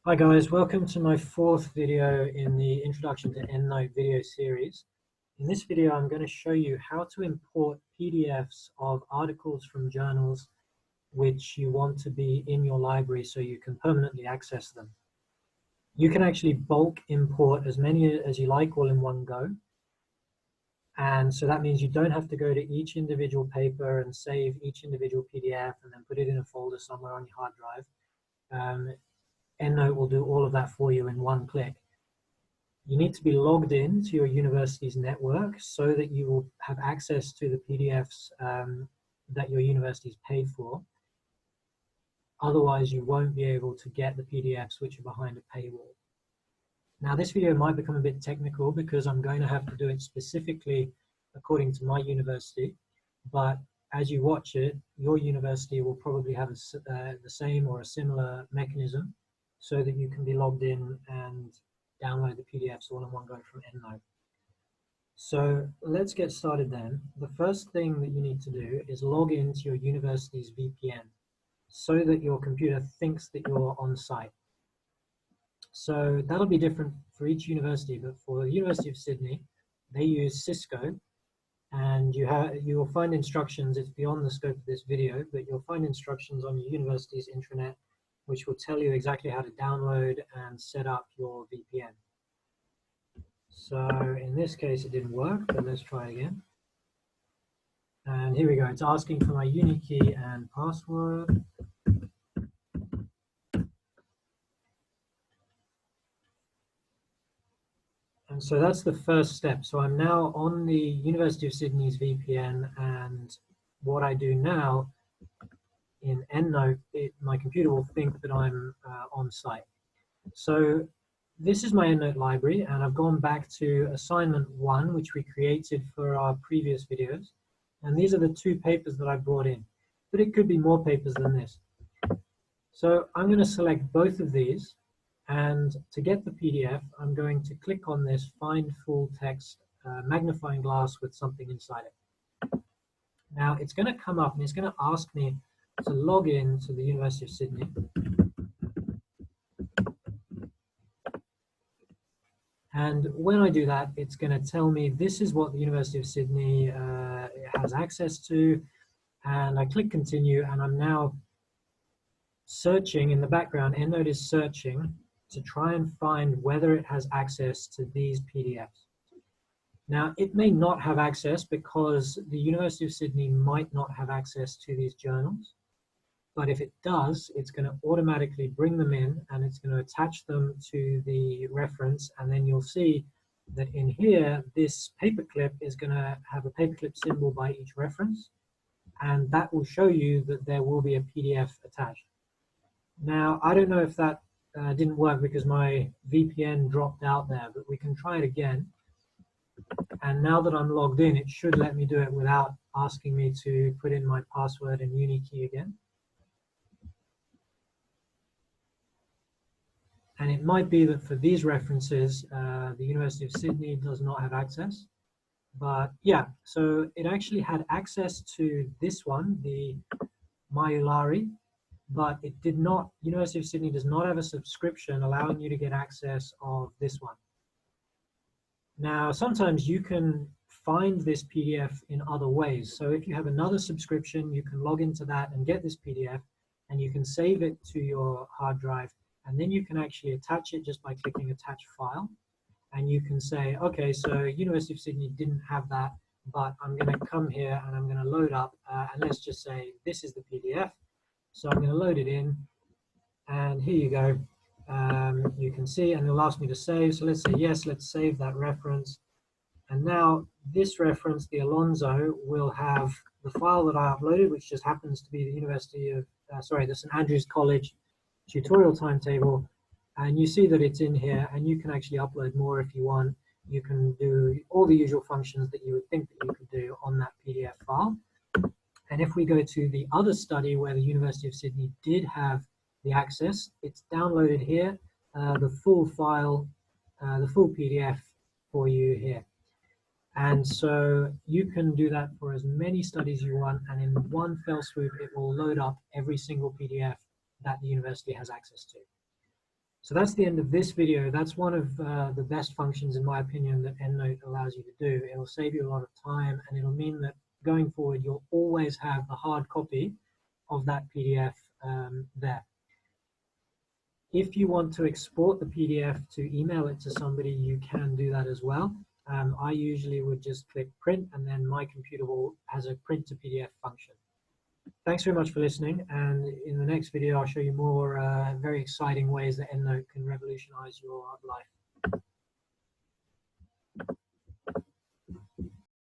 Hi guys, welcome to my fourth video in the Introduction to Endnote video series. In this video, I'm going to show you how to import PDFs of articles from journals which you want to be in your library so you can permanently access them. You can actually bulk import as many as you like all in one go. And so that means you don't have to go to each individual paper and save each individual PDF and then put it in a folder somewhere on your hard drive. Endnote will do all of that for you in one click. You need to be logged in to your university's network so that you will have access to the PDFs that your university's paid for. Otherwise, you won't be able to get the PDFs which are behind a paywall. Now, this video might become a bit technical because I'm going to have to do it specifically according to my university, but as you watch it, your university will probably have the same or a similar mechanism so that you can be logged in and download the PDFs all in one go from Endnote. So let's get started then. The first thing that you need to do is log into your university's VPN so that your computer thinks that you're on site. So that'll be different for each university, but for the University of Sydney, they use Cisco, and you will find instructions. It's beyond the scope of this video, but you'll find instructions on your university's intranet which will tell you exactly how to download and set up your VPN. So in this case it didn't work, but let's try it again. And here we go, it's asking for my uni key and password. And so that's the first step. So I'm now on the University of Sydney's VPN, and what I do now in Endnote, my computer will think that I'm on site. So this is my Endnote library, and I've gone back to assignment 1, which we created for our previous videos. And these are the 2 papers that I brought in, but it could be more papers than this. So I'm going to select both of these, and to get the PDF, I'm going to click on this Find Full Text magnifying glass with something inside it. Now it's going to come up and it's going to ask me to log in to the University of Sydney. And when I do that, it's going to tell me this is what the University of Sydney has access to. And I click continue, and I'm now searching in the background. Endnote is searching to try and find whether it has access to these PDFs. Now, it may not have access because the University of Sydney might not have access to these journals. But if it does, it's going to automatically bring them in, and it's going to attach them to the reference. And then you'll see that in here, this paperclip is going to have a paperclip symbol by each reference. And that will show you that there will be a PDF attached. Now, I don't know if that didn't work because my VPN dropped out there, but we can try it again. And now that I'm logged in, it should let me do it without asking me to put in my password and uni key again. And it might be that for these references, the University of Sydney does not have access. But yeah, so it actually had access to this one, the Mayulari, but it did not, University of Sydney does not have a subscription allowing you to get access of this one. Now, sometimes you can find this PDF in other ways. So if you have another subscription, you can log into that and get this PDF, and you can save it to your hard drive. And then you can actually attach it just by clicking attach file. And you can say, okay, so University of Sydney didn't have that, but I'm going to come here and I'm going to load up. And let's just say this is the PDF. So I'm going to load it in. And here you go. You can see, and it'll ask me to save. So let's say, yes, let's save that reference. And now this reference, the Alonso, will have the file that I uploaded, which just happens to be the University of, the St. Andrews College tutorial timetable, and you see that it's in here, and you can actually upload more if you want. You can do all the usual functions that you would think that you could do on that PDF file. And if we go to the other study where the University of Sydney did have the access, it's downloaded here, the full file, the full PDF for you here. And so you can do that for as many studies you want, and in one fell swoop, it will load up every single PDF that the university has access to. So that's the end of this video. That's one of the best functions, in my opinion, that Endnote allows you to do. It'll save you a lot of time, and it'll mean that going forward, you'll always have the hard copy of that PDF there. If you want to export the PDF to email it to somebody, you can do that as well. I usually would just click print, and then my computer has a print to PDF function. Thanks very much for listening, and in the next video I'll show you more very exciting ways that Endnote can revolutionize your life.